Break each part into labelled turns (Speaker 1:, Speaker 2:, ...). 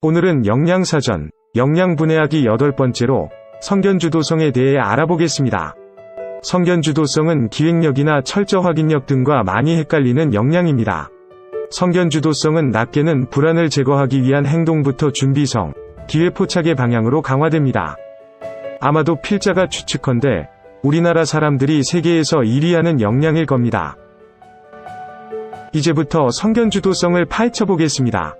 Speaker 1: 오늘은 영양사전, 영양분해하기 8번째로 성견주도성에 대해 알아보겠습니다. 성견주도성은 기획력이나 철저 확인력 등과 많이 헷갈리는 영양입니다. 성견주도성은 낮게는 불안을 제거하기 위한 행동부터 준비성, 기회포착의 방향으로 강화됩니다. 아마도 필자가 추측컨대 우리나라 사람들이 세계에서 1위 하는 영양일 겁니다. 이제부터 성견주도성을 파헤쳐 보겠습니다.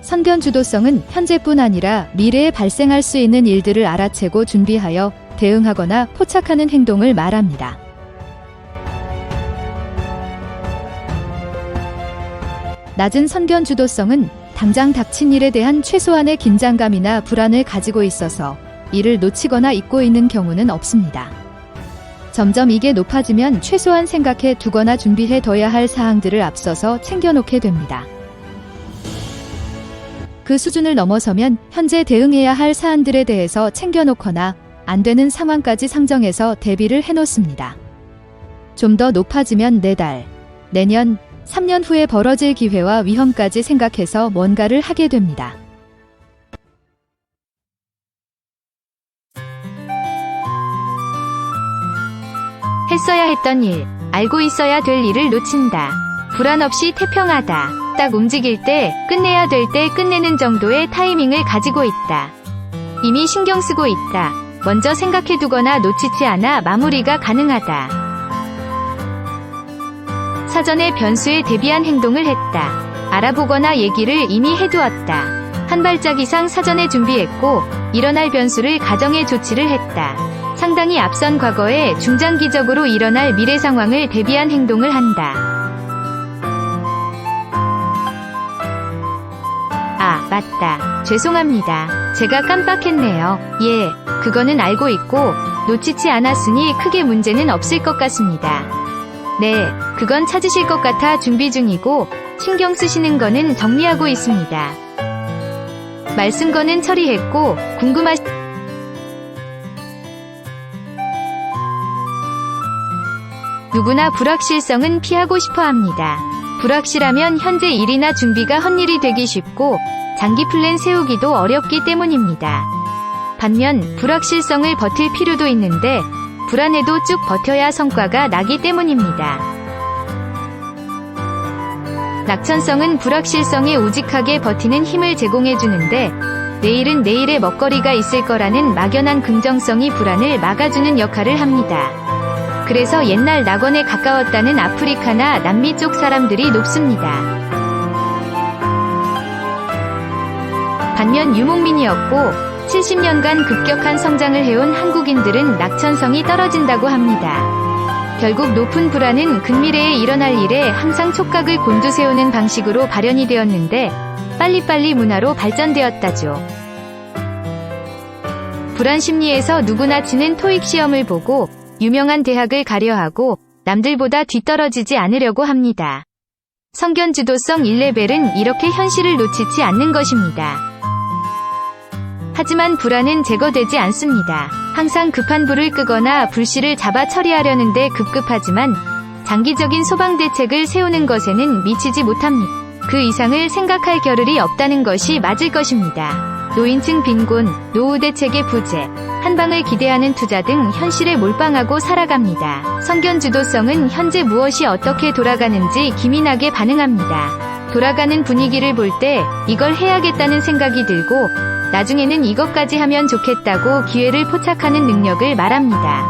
Speaker 2: 성견주도성은 현재뿐 아니라 미래에 발생할 수 있는 일들을 알아채고 준비하여 대응하거나 포착하는 행동을 말합니다. 낮은 성견주도성은 당장 닥친 일에 대한 최소한의 긴장감이나 불안을 가지고 있어서 이를 놓치거나 잊고 있는 경우는 없습니다. 점점 이게 높아지면 최소한 생각해 두거나 준비해 둬야 할 사항들을 앞서서 챙겨놓게 됩니다. 그 수준을 넘어서면 현재 대응해야 할 사안들에 대해서 챙겨놓거나 안 되는 상황까지 상정해서 대비를 해놓습니다. 좀 더 높아지면 4달, 내년, 3년 후에 벌어질 기회와 위험까지 생각해서 뭔가를 하게 됩니다.
Speaker 3: 했어야 했던 일, 알고 있어야 될 일을 놓친다. 불안 없이 태평하다. 딱 움직일 때, 끝내야 될 때 끝내는 정도의 타이밍을 가지고 있다. 이미 신경 쓰고 있다. 먼저 생각해두거나 놓치지 않아 마무리가 가능하다. 사전에 변수에 대비한 행동을 했다. 알아보거나 얘기를 이미 해두었다. 한 발짝 이상 사전에 준비했고, 일어날 변수를 가정해 조치를 했다. 상당히 앞선 과거에 중장기적으로 일어날 미래 상황을 대비한 행동을 한다. 아, 맞다. 죄송합니다. 제가 깜빡했네요. 예, 그거는 알고 있고 놓치지 않았으니 크게 문제는 없을 것 같습니다. 네, 그건 찾으실 것 같아 준비 중이고 신경 쓰시는 거는 정리하고 있습니다. 말씀 거는 처리했고 누구나 불확실성은 피하고 싶어 합니다. 불확실하면 현재 일이나 준비가 헛일이 되기 쉽고 장기 플랜 세우기도 어렵기 때문입니다. 반면 불확실성을 버틸 필요도 있는데 불안해도 쭉 버텨야 성과가 나기 때문입니다. 낙천성은 불확실성에 우직하게 버티는 힘을 제공해주는데 내일은 내일의 먹거리가 있을 거라는 막연한 긍정성이 불안을 막아주는 역할을 합니다. 그래서 옛날 낙원에 가까웠다는 아프리카나 남미 쪽 사람들이 높습니다. 반면 유목민이었고 70년간 급격한 성장을 해온 한국인들은 낙천성이 떨어진다고 합니다. 결국 높은 불안은 근미래에 일어날 일에 항상 촉각을 곤두세우는 방식으로 발현이 되었는데 빨리빨리 문화로 발전되었다죠. 불안 심리에서 누구나 치는 토익 시험을 보고 유명한 대학을 가려하고 남들보다 뒤떨어지지 않으려고 합니다. 성견주도성 1레벨은 이렇게 현실을 놓치지 않는 것입니다. 하지만 불안은 제거되지 않습니다. 항상 급한 불을 끄거나 불씨를 잡아 처리하려는데 급급하지만 장기적인 소방 대책을 세우는 것에는 미치지 못합니다. 그 이상을 생각할 겨를이 없다는 것이 맞을 것입니다. 노인층 빈곤, 노후 대책의 부재, 한방을 기대하는 투자 등 현실에 몰빵하고 살아갑니다. 성견주도성은 현재 무엇이 어떻게 돌아가는지 기민하게 반응합니다. 돌아가는 분위기를 볼 때 이걸 해야겠다는 생각이 들고 나중에는 이것까지 하면 좋겠다고 기회를 포착하는 능력을 말합니다.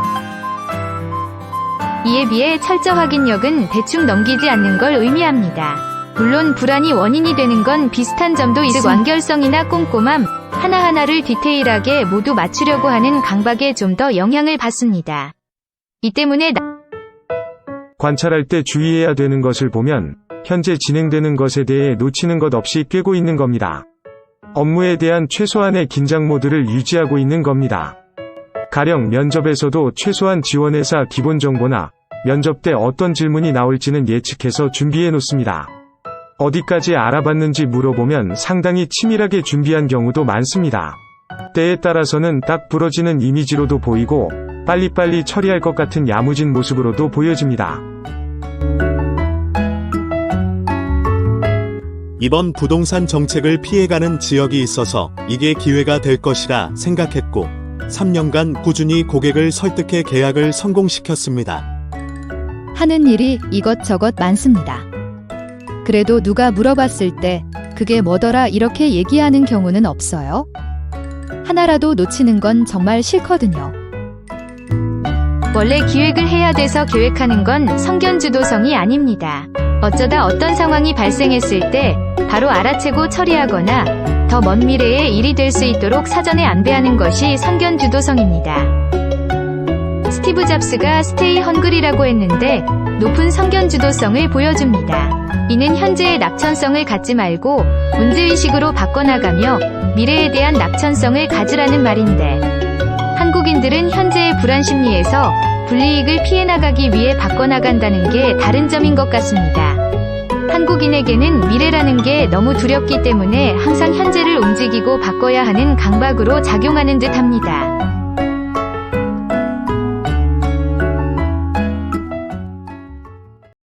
Speaker 3: 이에 비해 철저 확인력은 대충 넘기지 않는 걸 의미합니다. 물론 불안이 원인이 되는 건 비슷한 점도 있으 완결성이나 꼼꼼함, 하나하나를 디테일하게 모두 맞추려고 하는 강박에 좀 더 영향을 받습니다. 이 때문에
Speaker 1: 관찰할 때 주의해야 되는 것을 보면 현재 진행되는 것에 대해 놓치는 것 없이 꿰고 있는 겁니다. 업무에 대한 최소한의 긴장 모드를 유지하고 있는 겁니다. 가령 면접에서도 최소한 지원회사 기본 정보나 면접 때 어떤 질문이 나올지는 예측해서 준비해 놓습니다. 어디까지 알아봤는지 물어보면 상당히 치밀하게 준비한 경우도 많습니다. 때에 따라서는 딱 부러지는 이미지로도 보이고 빨리빨리 처리할 것 같은 야무진 모습으로도 보여집니다.
Speaker 4: 이번 부동산 정책을 피해가는 지역이 있어서 이게 기회가 될 것이라 생각했고 3년간 꾸준히 고객을 설득해 계약을 성공시켰습니다.
Speaker 2: 하는 일이 이것저것 많습니다. 그래도 누가 물어봤을 때 그게 뭐더라 이렇게 얘기하는 경우는 없어요. 하나라도 놓치는 건 정말 싫거든요.
Speaker 3: 원래 기획을 해야 돼서 계획하는 건 성견주도성이 아닙니다. 어쩌다 어떤 상황이 발생했을 때 바로 알아채고 처리하거나 더 먼 미래에 일이 될 수 있도록 사전에 안배하는 것이 성견주도성입니다. 스티브 잡스가 스테이 헝그리라고 했는데 높은 성견주도성을 보여줍니다. 이는 현재의 낙천성을 갖지 말고 문제의식으로 바꿔나가며 미래에 대한 낙천성을 가지라는 말인데 한국인들은 현재의 불안 심리에서 불이익을 피해 나가기 위해 바꿔나간다는 게 다른 점인 것 같습니다. 한국인에게는 미래라는 게 너무 두렵기 때문에 항상 현재를 움직이고 바꿔야 하는 강박으로 작용하는 듯 합니다.